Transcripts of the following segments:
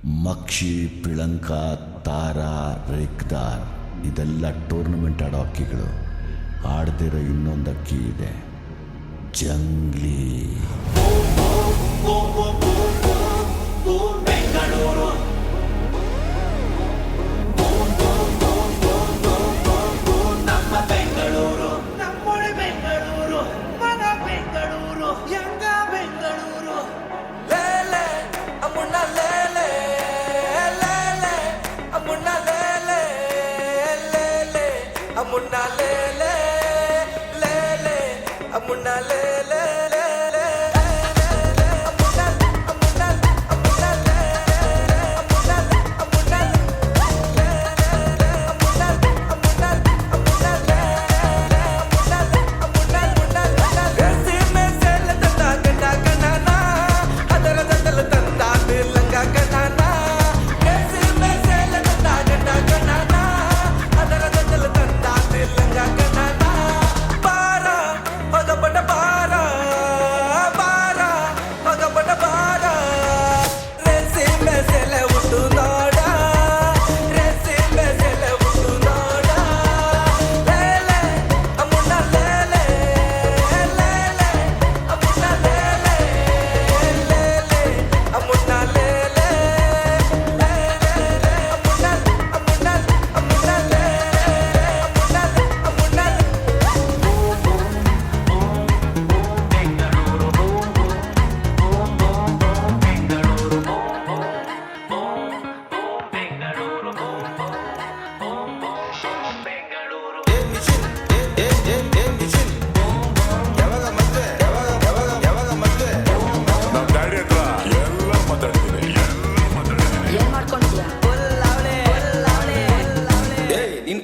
ಮಕ್ಷಿ, ಪಿಳಂಕ, ತಾರ, ರೇಕ್ದಾರ್ ಇದೆಲ್ಲ ಟೂರ್ನಮೆಂಟ್ ಆಡೋ ಅಕ್ಕಿಗಳು. ಆಡ್ದಿರೋ ಇನ್ನೊಂದು ಅಕ್ಕಿ ಇದೆ, ಜಂಗ್ಲಿ. ಬೆಂಗಳೂರು ನಮ್ಮ ಬೆಂಗಳೂರು, ನಮ್ಮೊಳೆ ಬೆಂಗಳೂರು, ಮನ ಬೆಂಗಳೂರು, ಯಂಗ ಬೆಂಗಳೂರು. ಲೇಲೆ ಅಮ್ಮುಣ್ಣ ಲೇಲೆ, ಲೇಲೆ ಅಮ್ಮುಣ್ಣ ಲೇಲೆ, ಲೇಲೆ ಅಮ್ಮುಣ್ಣ ಲೇಲೆ, ಲೇಲೆ ಅಮ್ಮುಣ್ಣ ಲೇಲೆ.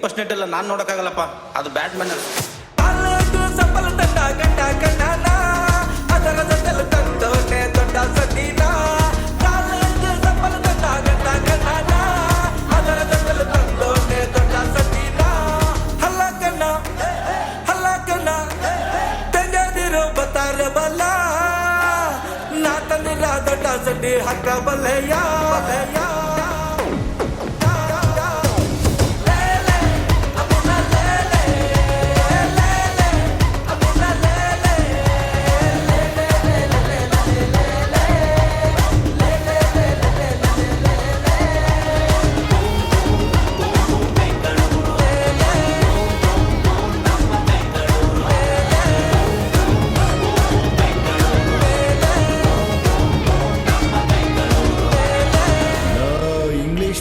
ಫಸ್ಟ್ ನೆಟ್ ಎಲ್ಲ ನಾನು ನೋಡಕ್ಕಾಗಲ್ಲಪ್ಪ, ಅದು ಬ್ಯಾಟ್ ಮ್ಯಾನ್. ದೊಡ್ಡ ಸಡ್ಡಿ ಹಕ್ಕ ಬಲ್ಲೆಯ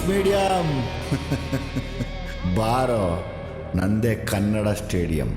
ಮೀಡಿಯಂ ಬಾರೋ, ನಂದೇ ಕನ್ನಡ ಸ್ಟೇಡಿಯಂ.